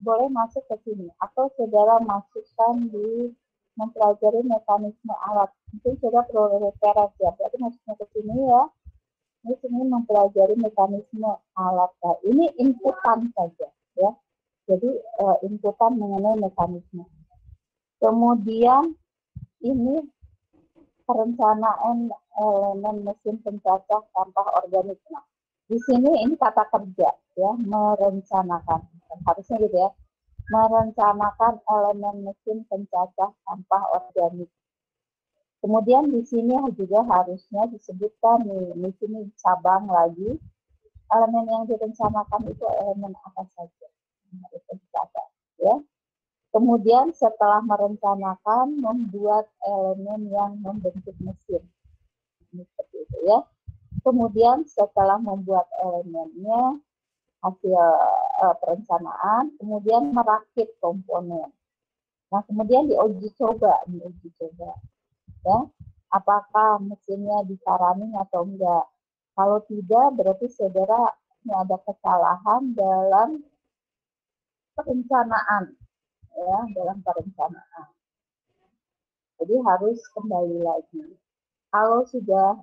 boleh masuk ke sini, atau saudara masukkan di mempelajari mekanisme alat. Mungkin saudara perlu referensi ya, berarti masuknya ke sini ya. Di sini mempelajari mekanisme alat. Nah, ini inputan saja ya. Jadi inputan mengenai mekanisme. Kemudian ini perencanaan elemen mesin pencacah sampah organik. Nah, di sini ini kata kerja ya, merencanakan. Harusnya gitu ya. Merencanakan elemen mesin pencacah sampah organik. Kemudian di sini juga harusnya disebutkan nih, di sini cabang lagi. Elemen yang direncanakan itu elemen apa saja yang harus dicatat ya. Kemudian setelah merencanakan, membuat elemen yang membentuk mesin. Ini seperti itu ya. Kemudian setelah membuat elemennya, hasil perencanaan, kemudian merakit komponen. Nah, kemudian diuji coba ya. Apakah mesinnya bisa running atau enggak. Kalau tidak, berarti saudara ini ada kesalahan dalam perencanaan ya, dalam perencanaan. Jadi harus kembali lagi. Kalau sudah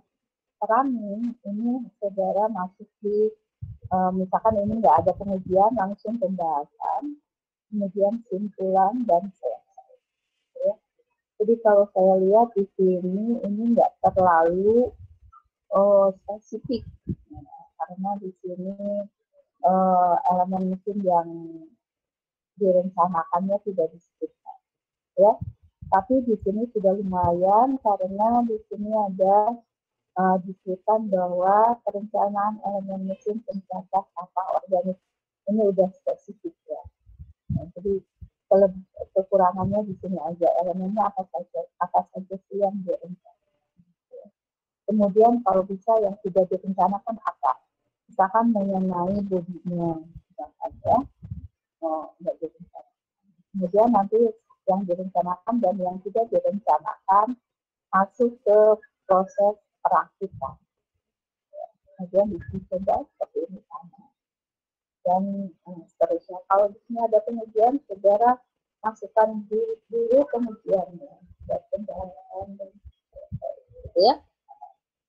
running, ini saudara masuk di misalkan ini nggak ada pengujian, langsung pembahasan, kemudian simpulan dan selesai. Ya. Jadi kalau saya lihat di sini ini nggak terlalu spesifik, ya, karena di sini elemen mesin yang direncanakannya tidak disebutkan, ya. Tapi di sini sudah lumayan karena di sini ada disebutkan bahwa perencanaan elemen mesin pencacah sampah organik ini udah spesifik ya. Nah, jadi kekurangannya di sini aja, elemennya apa saja sih yang direncanakan. Kemudian kalau bisa yang sudah direncanakan apa? Misalkan mengenai bodinya, misalkan ya, nggak direncanakan. Kemudian nanti yang direncanakan dan yang tidak direncanakan masuk ke proses perakitan. Kemudian dicoba seperti ini sama. Dan seterusnya. Kalau di sini ada pengujian, saudara masukkan dulu pengujiannya. Dan gitu ya.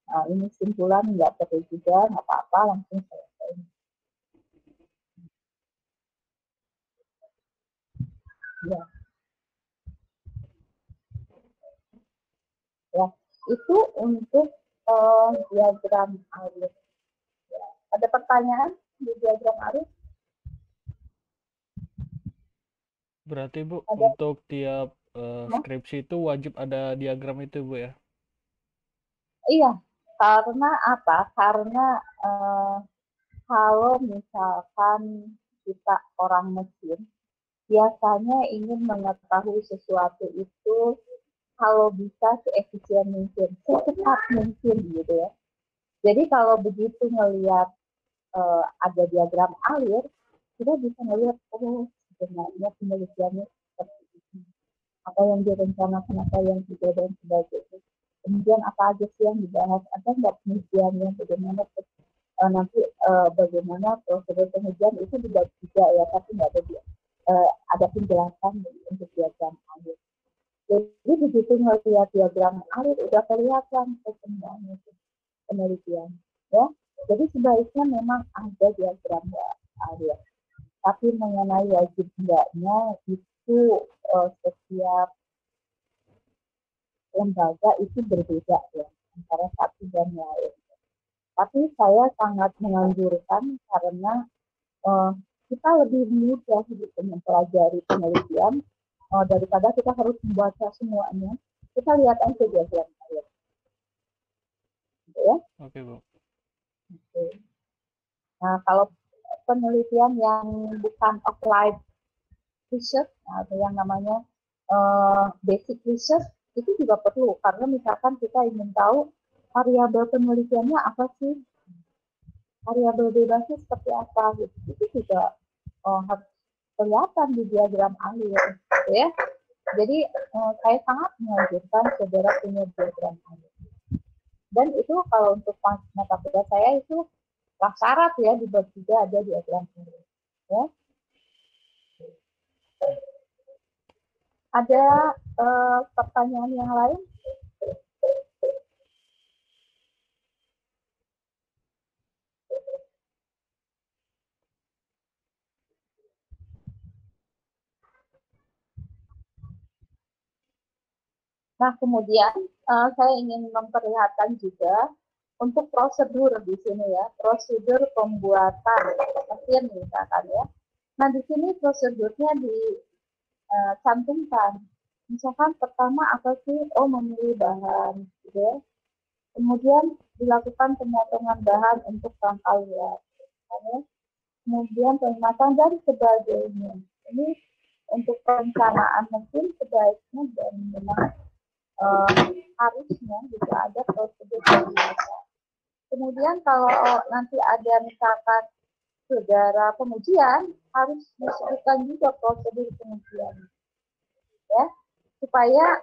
Nah, ini simpulan nggak perlu juga, nggak apa-apa, langsung selesai. Ya. Ya, itu untuk diagram arus. Ya. Ada pertanyaan di diagram arus? Berarti Bu, Ada? untuk tiap skripsi itu wajib ada diagram itu Bu ya? Iya, karena apa? Karena kalau misalkan kita orang mesin, biasanya ingin mengetahui sesuatu itu kalau bisa seefisien mungkin, secepat mungkin gitu ya. Jadi kalau begitu melihat ada diagram alir, kita bisa melihat oh sebenarnya penelitiannya seperti ini. Apa yang direncanakan, apa yang tidak dan sebagainya. Kemudian apa aja sih yang dibahas, ada nggak penelitiannya, bagaimana nanti bagaimana prosedur pengujian itu juga ya, tapi nggak ada ada penjelasan untuk diagram alir. Jadi begitu melihat diagram alir udah kelihatan sebenarnya penelitian, ya. Jadi sebaiknya memang ada diagram alir. Tapi mengenai wajib enggaknya itu setiap lembaga itu berbeda ya antara satu dan lain. Tapi saya sangat menganjurkan karena kita lebih mudah gitu mempelajari penelitian daripada kita harus membaca semuanya. Kita lihat aja diagram alir. Gitu ya. Oke Bu. Oke. Nah, kalau penelitian yang bukan applied research atau yang namanya basic research itu juga perlu karena misalkan kita ingin tahu variabel penelitiannya apa sih, variabel bebasnya seperti apa gitu. Itu juga harus kelihatan di diagram alir gitu ya. Jadi saya sangat menganjurkan saudara punya diagram alir. Dan itu kalau untuk mata kuliah saya itu syarat ya di bab 3 ada diagram alir ya. Ada pertanyaan yang lain? Nah, kemudian saya ingin memperlihatkan juga untuk prosedur di sini ya, prosedur pembuatan mesin misalkan ya. Nah, di sini prosedurnya dicantumkan. Misalkan pertama apa sih? Oh, memilih bahan, gitu ya. Kemudian dilakukan pemotongan bahan untuk rangka luar. Kemudian pengemasan dan sebagainya. Ini untuk perencanaan mesin sebaiknya dan memang harusnya juga ada prosedur pembuatan. Kemudian kalau nanti ada misalkan saudara pengujian, harus disebutkan juga prosedur pengujian, ya, supaya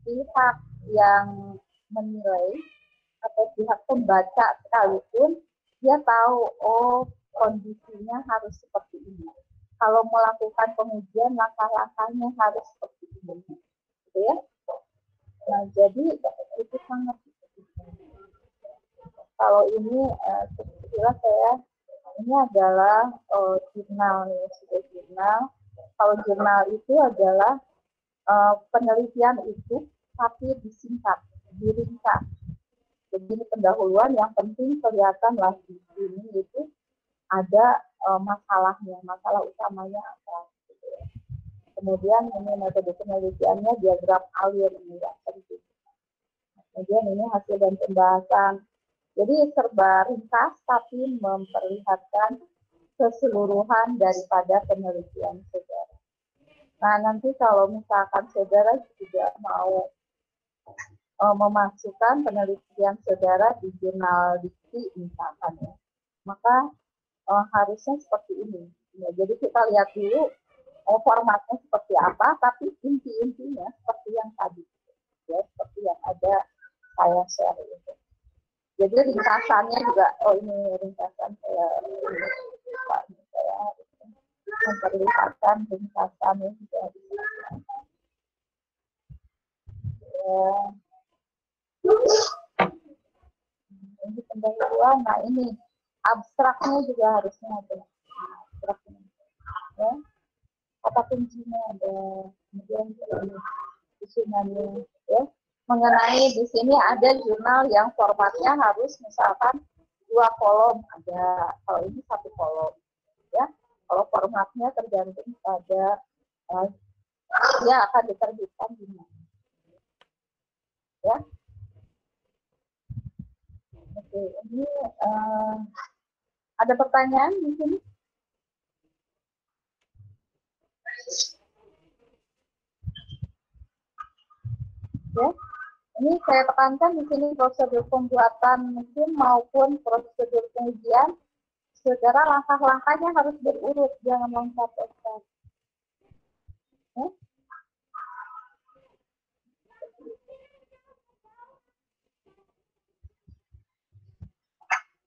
pihak yang menilai atau pihak pembaca sekalipun dia tahu, oh kondisinya harus seperti ini. Kalau melakukan pengujian, langkah-langkahnya harus seperti ini, gitu ya. Nah, jadi itu sangat. Kalau ini jelas saya, ini adalah jurnal ya, sudah jurnal. Kalau jurnal itu adalah penelitian itu tapi disingkat, diringkas. Jadi pendahuluan yang penting kelihatan lagi ini itu ada masalahnya, masalah utamanya apa. Gitu ya. Kemudian ini metode penelitiannya diagram alir ini yang penting. Kemudian ini hasil dan pembahasan. Jadi serba ringkas tapi memperlihatkan keseluruhan daripada penelitian saudara. Nah, nanti kalau misalkan saudara juga mau memasukkan penelitian saudara di jurnal dikti misalkan ya, maka harusnya seperti ini. Ya, jadi kita lihat dulu formatnya seperti apa, tapi inti-intinya seperti yang tadi, ya, seperti yang ada saya share itu. Jadi ringkasannya juga, oh ini ringkasan saya memperlihatkan ringkasannya juga. Ya. Ini pendahuluan, nah ini abstraknya juga harusnya ada. Abstraknya. Ya. Kata kuncinya ada, kemudian susunannya, ya. Mengenai di sini ada jurnal yang formatnya harus misalkan 2 kolom ada, kalau ini 1 kolom, ya. Kalau formatnya tergantung pada dia akan diterbitkan di mana, ya. Oke, ini ada pertanyaan di sini? Ya. Ini saya tekankan di sini prosedur pembuatan mesin maupun prosedur pengujian, saudara langkah-langkahnya harus berurut, jangan loncat-loncat. Ya.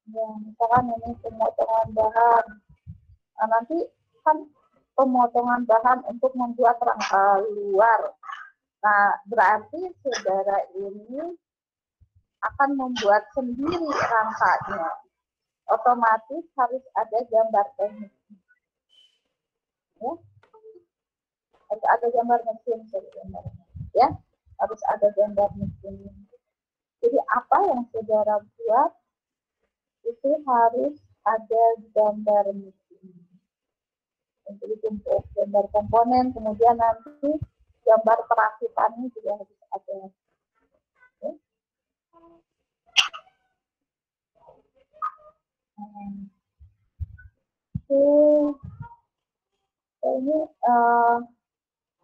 Ya, misalkan ini pemotongan bahan. Nah, nanti kan pemotongan bahan untuk membuat rangka luar. Nah, berarti saudara ini akan membuat sendiri rangkanya. Otomatis harus ada gambar teknik. Ya. Harus ada gambar mesin, ya. Harus ada gambar mesin. Jadi apa yang saudara buat itu harus ada gambar mesin. Jadi untuk gambar komponen, kemudian nanti gambar perakitannya juga harus ada. Okay. Ini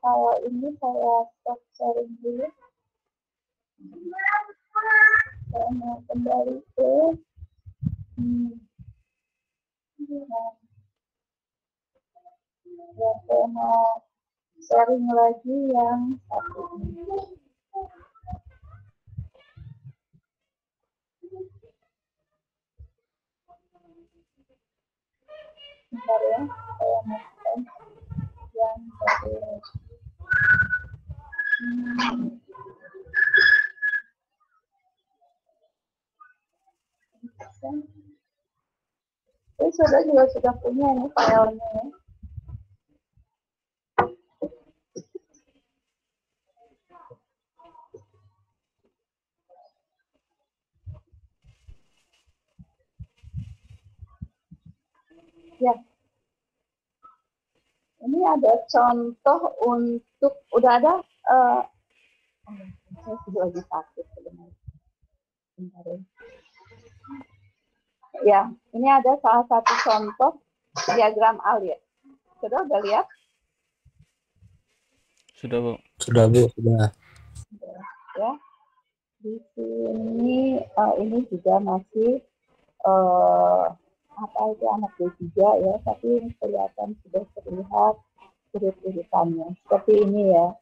kalau ini saya stop sharing dulu. Saya mau kembali ke ya, saya mau sharing lagi yang satu ini. Bentar ya, saya mau yang tadi. saudara juga sudah punya ini filenya ya. Ya, ini ada contoh untuk udah ada. Saya sudah lagi sakit sebenarnya. Ya, ini ada salah satu contoh diagram alir. Sudah udah lihat? Sudah, Bu. Sudah, Bu, sudah. Ya, di sini ini juga masih apa itu anak D3 ya, tapi ini kelihatan sudah terlihat urut-urutannya seperti ini ya.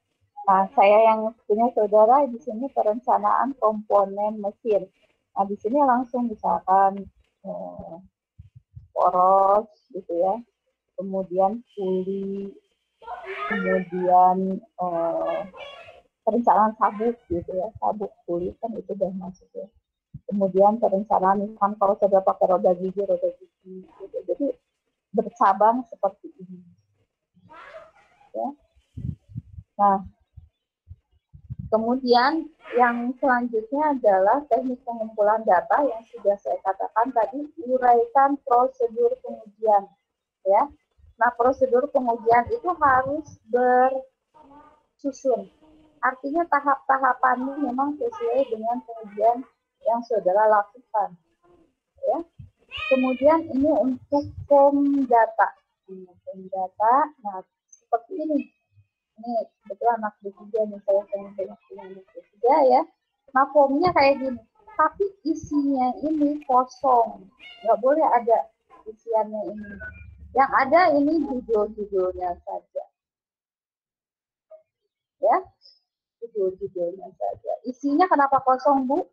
Nah, saya yang punya saudara di sini perencanaan komponen mesin. Nah, di sini langsung misalkan poros gitu ya, kemudian puli, kemudian perencanaan sabuk gitu ya, sabuk puli kan itu udah masuk ya. Kemudian perencanaan misalkan kalau sudah pakai roda gigi gitu. Jadi bercabang seperti ini ya. Nah, kemudian yang selanjutnya adalah teknik pengumpulan data yang sudah saya katakan tadi, uraikan prosedur pengujian ya. Nah, prosedur pengujian itu harus bersusun. Artinya tahap-tahapannya memang sesuai dengan pengujian yang saudara lakukan ya. Kemudian ini untuk form data. Nah, seperti ini. Ini betul anak D3 nih, saya pengen banyak punya anak D3 ya. Nah, formnya kayak gini. Tapi isinya ini kosong. Nggak boleh ada isiannya ini. Yang ada ini judul-judulnya saja. Ya, judul-judulnya saja. Isinya kenapa kosong, Bu?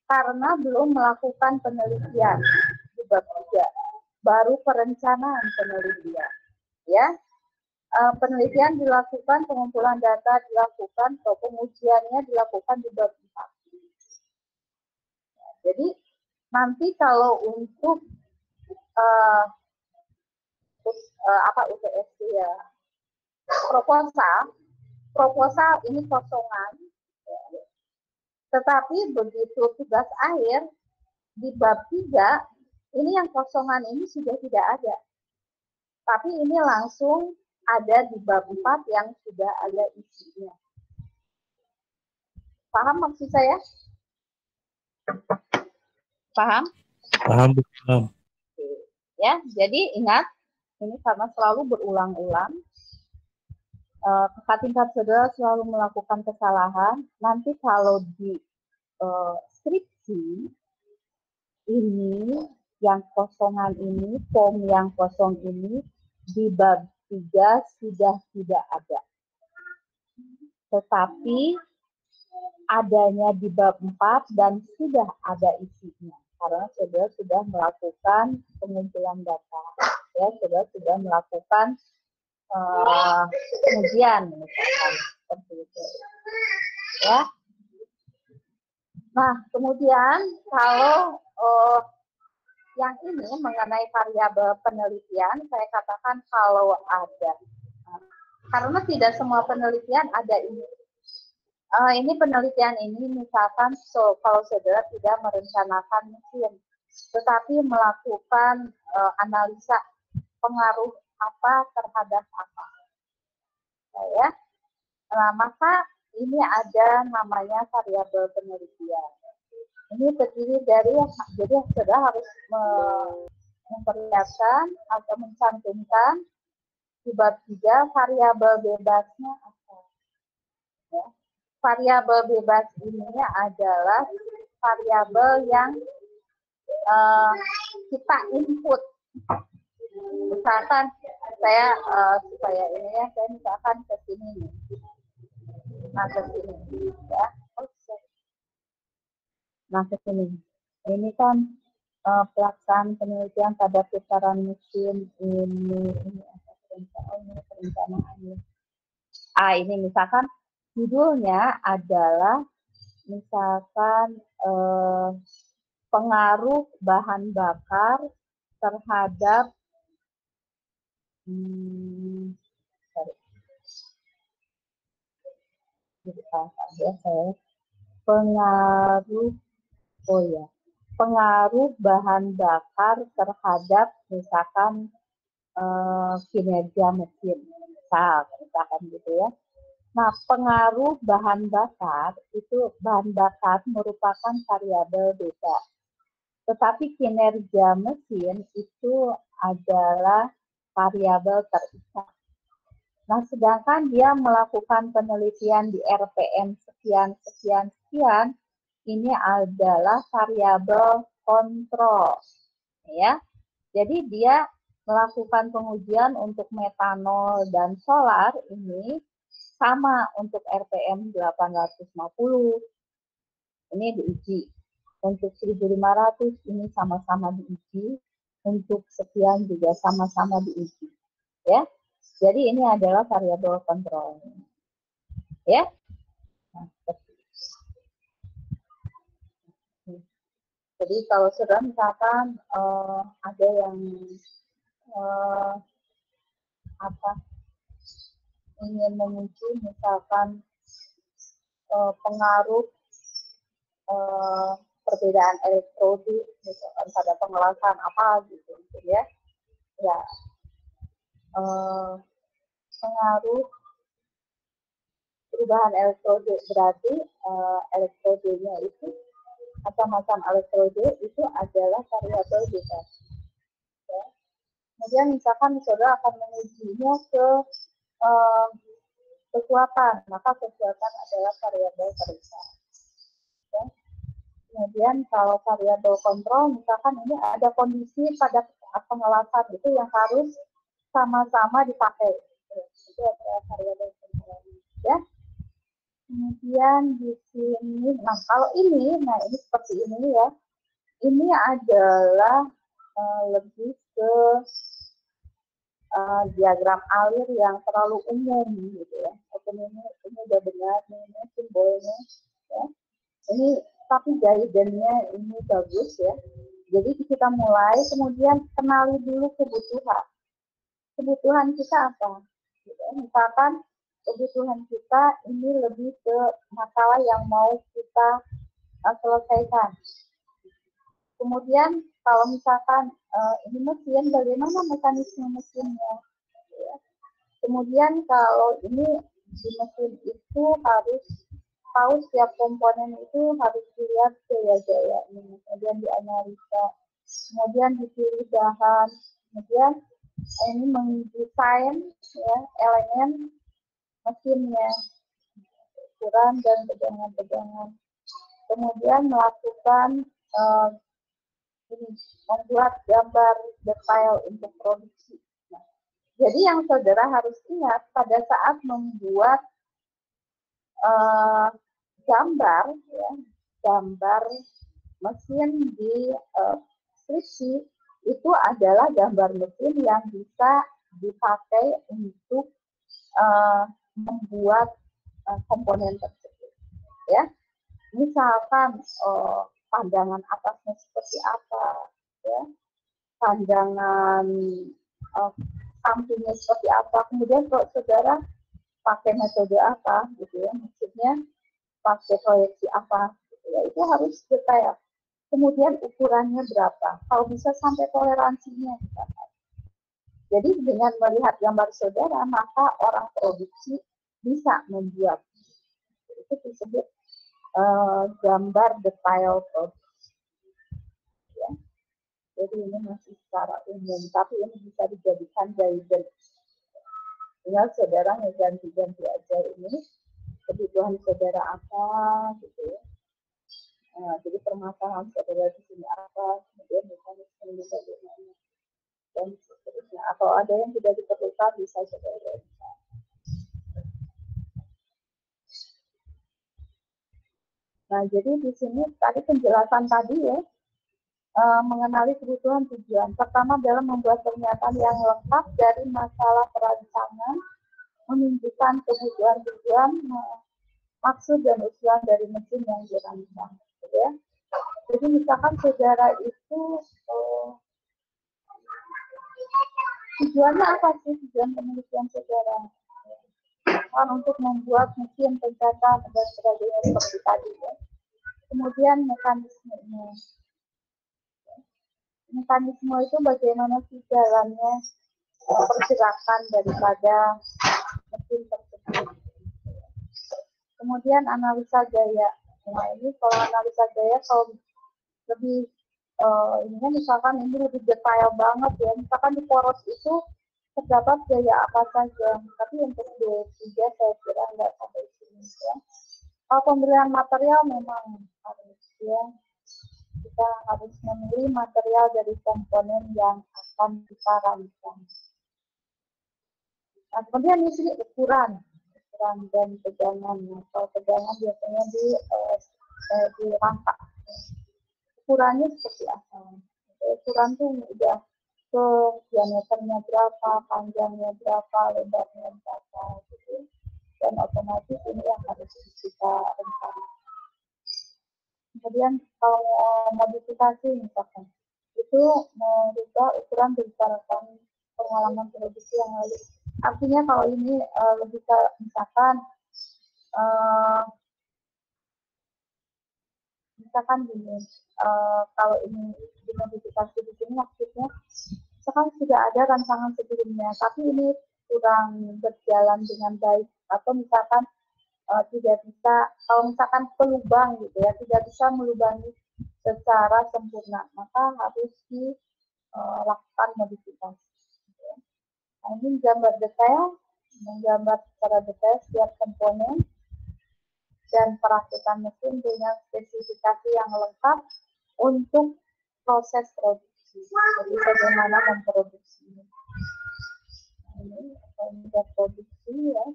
Karena belum melakukan penelitian di bab 3. Baru perencanaan penelitian. Ya, penelitian dilakukan, pengumpulan data dilakukan, atau pengujiannya dilakukan di bab 4. Jadi nanti kalau untuk UTS ya, proposal ini kosongan, ya. Tetapi begitu tugas akhir di bab 3, ini yang kosongan ini sudah tidak ada. Tapi ini langsung ada di bab 4 yang sudah ada isinya. Paham maksud saya? Paham? Paham, Bu. Paham. Ya, jadi ingat, ini karena selalu berulang-ulang. Kakak tingkat saudara selalu melakukan kesalahan. Nanti kalau di skripsi, ini yang kosongan ini, form yang kosong ini, di bab 3 sudah tidak ada. Tetapi adanya di bab 4 dan sudah ada isinya. Karena saudara sudah melakukan pengumpulan data. Ya, saudara sudah melakukan pengujian misalkan seperti itu. Ya. Nah, kemudian kalau yang ini mengenai variabel penelitian, saya katakan kalau ada. Karena tidak semua penelitian ada ini. Ini penelitian ini misalkan kalau saudara tidak merencanakan mesin, tetapi melakukan analisa pengaruh apa terhadap apa. Ya. Nah, maka ini ada namanya variabel penelitian. Ini terdiri dari, jadi saudara harus memperlihatkan atau mencantumkan di bab 3 variabel bebasnya apa. Ya. Variabel bebas ini adalah variabel yang kita input. Misalkan saya supaya ini ya, saya misalkan ke sini nih. Nah, ke sini ya. Nah, ke sini. Ini kan pelaksanaan penelitian pada putaran mesin ini perencanaannya. Ini misalkan judulnya adalah misalkan pengaruh bahan bakar terhadap Sorry. Ya, saya pengaruh pengaruh bahan bakar terhadap misalkan kinerja mesin, misalkan gitu ya. Nah, pengaruh bahan bakar itu merupakan variabel beda. Tetapi kinerja mesin itu adalah variabel terikat. Nah, sedangkan dia melakukan penelitian di RPM sekian, ini adalah variabel kontrol, ya. Jadi dia melakukan pengujian untuk metanol dan solar ini sama untuk RPM 850. Ini diuji. Untuk 1500 ini sama-sama diuji. Untuk sekian juga sama-sama diuji. Ya. Jadi ini adalah variabel kontrol. Ya. Nah, jadi kalau sudah misalkan ada yang ingin menguji misalkan pengaruh perbedaan elektroda misalkan pada pengelasan apa gitu ya. Ya. Pengaruh perubahan elektroda berarti elektrodenya itu macam-macam elektroda itu adalah variabel beda. Ya. Kemudian misalkan saudara akan mengujinya ke kekuatan, maka kekuatan adalah variabel terikat. Ya. Kemudian kalau variabel kontrol, misalkan ini ada kondisi pada pengelasan itu yang harus sama-sama dipakai. Itu adalah variabel kontrol. Ya. Kemudian di sini, nah kalau ini seperti ini ya, ini adalah lebih ke diagram alir yang terlalu umum gitu ya. Ini udah benar, ini simbolnya, ya. Ini tapi guidance-nya ini bagus ya. Jadi kita mulai, kemudian kenali dulu kebutuhan. Kebutuhan kita apa? Gitu. Misalkan kebutuhan kita ini lebih ke masalah yang mau kita selesaikan. Kemudian kalau misalkan ini mesin, bagaimana mekanisme mesinnya? Ya. Kemudian kalau ini di mesin itu harus tahu setiap komponen itu harus dilihat gaya-gayanya, kemudian dianalisa, kemudian dipilih bahan, kemudian ini mendesain ya, elemen mesinnya, ukuran dan tegangan-tegangan. Kemudian melakukan membuat gambar detail untuk produksi. Nah, jadi yang saudara harus ingat pada saat membuat gambar, ya, gambar mesin di skripsi itu adalah gambar mesin yang bisa dipakai untuk membuat komponen tersebut. Ya, misalkan pandangan atasnya seperti apa, ya, pandangan sampingnya seperti apa, kemudian kalau saudara pakai metode apa, gitu ya, maksudnya pakai proyeksi apa, gitu ya, itu harus detail. Kemudian ukurannya berapa, kalau bisa sampai toleransinya. Misalkan. Jadi dengan melihat gambar saudara, maka orang produksi bisa membuat. Itu disebut gambar detail produksi. Ya. Jadi ini masih secara umum, tapi ini bisa dijadikan guidance. Tinggal saudara ngeganti-ganti aja ini kebutuhan saudara apa, gitu ya. Jadi permasalahan saudara di sini apa, kemudian mekanisme bagaimana, dan seterusnya. Atau ada yang tidak diperlukan bisa saudara bisa. Nah, jadi di sini tadi penjelasan tadi ya, mengenali kebutuhan tujuan. Pertama adalah membuat pernyataan yang lengkap dari masalah perancangan, menunjukkan kebutuhan tujuan, maksud dan usulan dari mesin yang dirancang. Gitu ya. Jadi misalkan saudara itu Tujuannya apa sih tujuan penelitian saudara? Kan untuk membuat mesin pencatat dan sebagainya seperti tadi ya. Kemudian mekanismenya. Mekanisme itu bagaimana sih jalannya pergerakan daripada mesin tersebut. Kemudian analisa gaya. Nah ini kalau analisa gaya kalau lebih ini kan misalkan ini lebih detail banget ya. Misalkan di poros itu terdapat gaya apa saja. Tapi untuk D3 saya kira nggak sampai sini ya. Kalau pembelian material memang harus ya. Kita harus memilih material dari komponen yang akan kita rancang. Nah, kemudian di sini ukuran dan tegangan. Kalau tegangan biasanya di rangka. Ukurannya seperti apa? Ukuran tuh udah ke diameternya berapa, panjangnya berapa, lebarnya berapa, gitu. Dan otomatis ini yang harus kita rencanakan. Kemudian kalau modifikasi misalkan, itu merubah ukuran berdasarkan pengalaman produksi yang lalu. Artinya kalau ini lebih ke misalkan gini, kalau ini dimodifikasi di sini maksudnya misalkan sudah ada rancangan sebelumnya, tapi ini kurang berjalan dengan baik atau misalkan tidak bisa, kalau misalkan pelubang gitu ya, tidak bisa melubangi secara sempurna, maka harus dilakukan modifikasi. Nah, ini gambar detail, menggambar secara detail setiap komponen dan perakitan mesin dengan spesifikasi yang lengkap untuk proses produksi. Jadi bagaimana memproduksi. Nah, ini sudah produksi ya,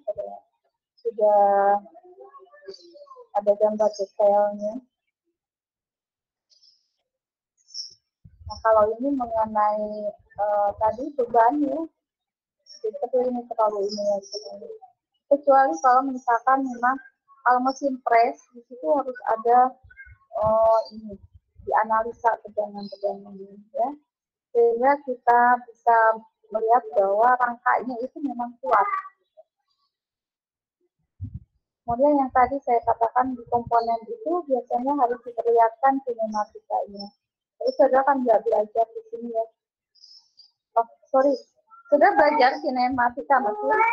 sudah ada gambar detailnya. Nah, kalau ini mengenai tadi beban ya, seperti ini terlalu ini ya. Kecuali kalau misalkan memang kalau mesin press di situ harus ada ini dianalisa tegangan-tegangan ya, sehingga kita bisa melihat bahwa rangkanya itu memang kuat. Kemudian yang tadi saya katakan di komponen itu biasanya harus diperlihatkan kinematikanya. Jadi saudara kan nggak belajar di sini ya. Oh, sorry. Sudah belajar kinematika maksudnya?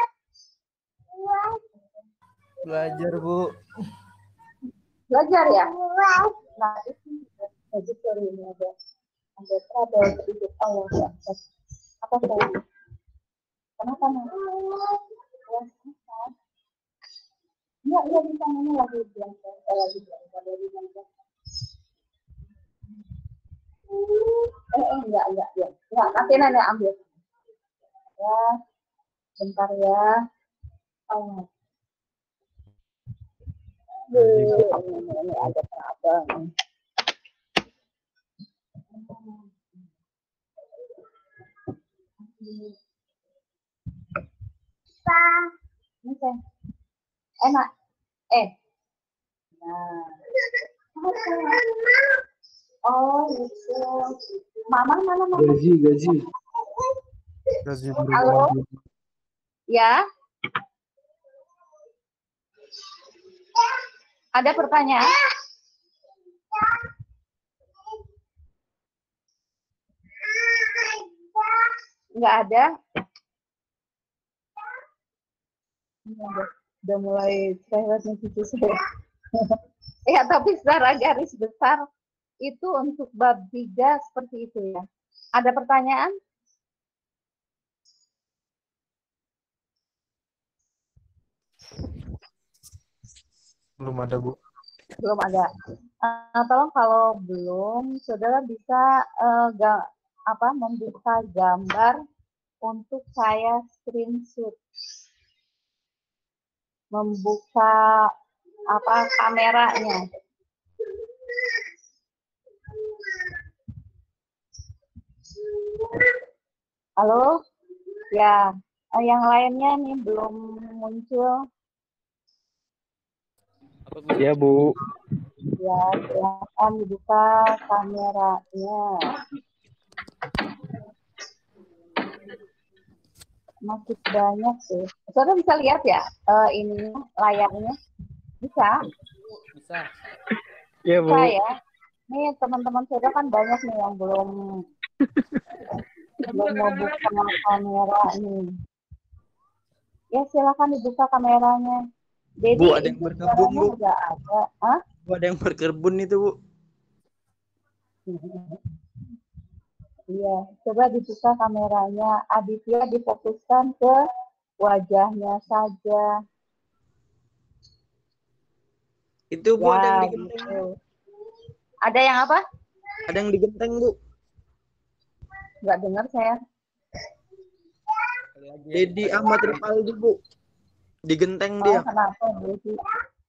Belajar, Bu. Belajar ya? Nah, itu jadi sorry ini ada trouble sedikit. Oh ya, apa saya? Kenapa nih? Ya, iya di sana lagi bilang lagi bilang. Enggak, ya. Enggak, nanti nenek ambil. Ya, bentar ya. Oh. Ini ada apa? Ini saya. Enak. Nah. Oh, itu. Mama. Gaji. Halo. Ya. Ada pertanyaan? Nggak ada. Udah mulai stresnya cucu saya. Ya, tapi secara garis besar itu untuk bab 3 seperti itu ya. Ada pertanyaan? Belum ada, Bu. Belum ada. Tolong kalau belum, saudara bisa membuka gambar untuk saya screenshot. Membuka kameranya. Halo? Ya, yang lainnya nih belum muncul. Ya, Bu. Ya, silakan dibuka kameranya. masih banyak sih. Saudara bisa lihat ya ini layarnya? Bisa? Bisa. Iya, Bu. Bisa ya. Nih teman-teman saudara kan banyak nih yang belum mau buka kamera nih. Ya silakan dibuka kameranya. Jadi Bu, ada yang itu berkebun, suaranya Bu. udah ada. Hah? Bu, ada yang berkebun itu, Bu. Iya, coba dibuka kameranya. Aditya difokuskan ke wajahnya saja. Itu, Bu, ada yang Ya, digenteng. gitu. Ada yang apa? Ada yang digenteng, Bu. Nggak dengar saya. Dedi Ahmad Ripaldi, Bu. Digenteng Oh, dia. kenapa, Dedi?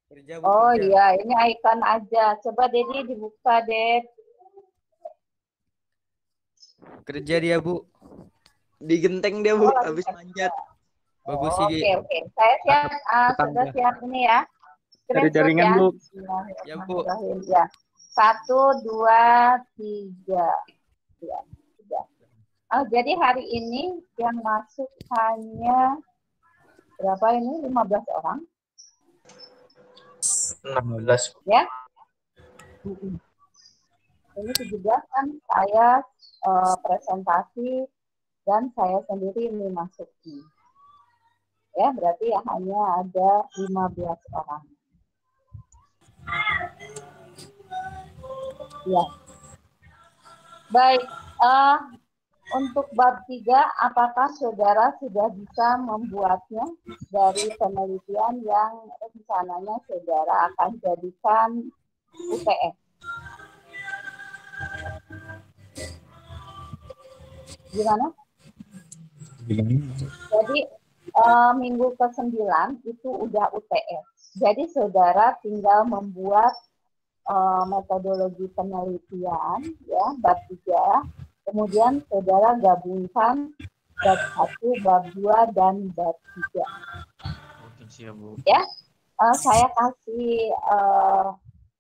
Kerja, Bu. Oh kerja. iya, ini icon aja. Coba Dedi dibuka, Ded. Kerja dia, Bu. Digenteng dia, Bu. Oh, lagi Habis kerja. manjat. Bagus Oh, sih. oke. Saya siap. Tetangga. Sudah siap ini ya. Dari Screenshot jaringan, ya. Bu. Ya, Bu. Bismillahirrahmanirrahim. Ya. 1, 2, 3. Ya, sudah. Jadi hari ini yang masuk hanya berapa ini? 15 orang. 16. Ya. Ini 17 kan saya presentasi dan saya sendiri ini masuk nih. Ya, berarti ya hanya ada 15 orang. Ya. Baik, untuk bab 3, apakah saudara sudah bisa membuatnya dari penelitian yang rencananya saudara akan jadikan UTS? Gimana? Jadi minggu ke-9 itu udah UTS. Jadi saudara tinggal membuat metodologi penelitian ya bab 3. Kemudian saudara gabungkan bab 1, bab 2 dan bab 3. Ya, saya kasih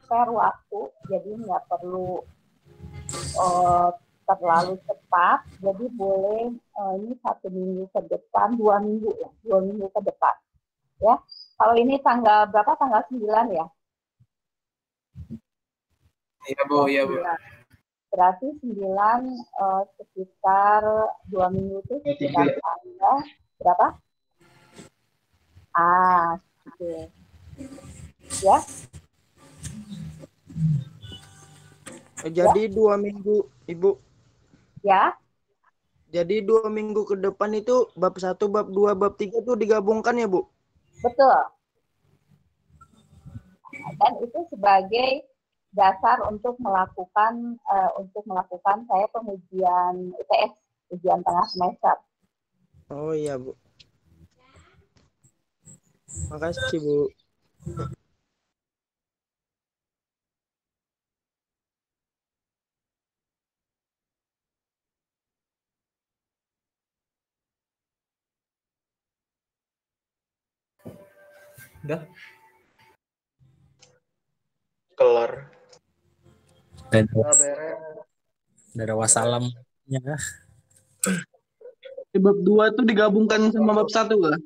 spare waktu, jadi nggak perlu terlalu cepat, jadi boleh ini 1 minggu ke depan, 2 minggu ya, 2 minggu ke depan. Ya, kalau ini tanggal berapa? Tanggal 9 ya? Iya, Bu. Iya, Bu. Berarti 9 sekitar 2 minggu itu sekitar tanggal berapa? Gitu. Ya. Jadi 2 minggu, Ibu. Ya. Jadi 2 minggu ke depan itu bab 1, bab 2, bab 3 itu digabungkan ya, Bu? Betul. Dan itu sebagai dasar untuk melakukan saya pengujian UTS, ujian tengah semester. Oh iya, Bu. Makasih, Bu. Udah. Kelar. Dari wassalam. Ya. Bab 2 tuh digabungkan sama bab 1 kan?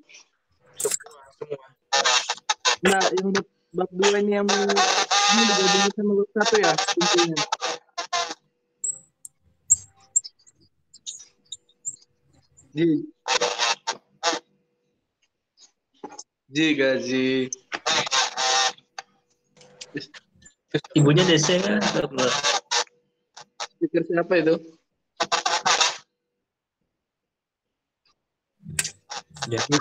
Nah, yang bab 2 ini yang ini digabungkan sama bab 1 ya intinya. Gaji. Ibunya DC kan? Pikir siapa itu? Jadi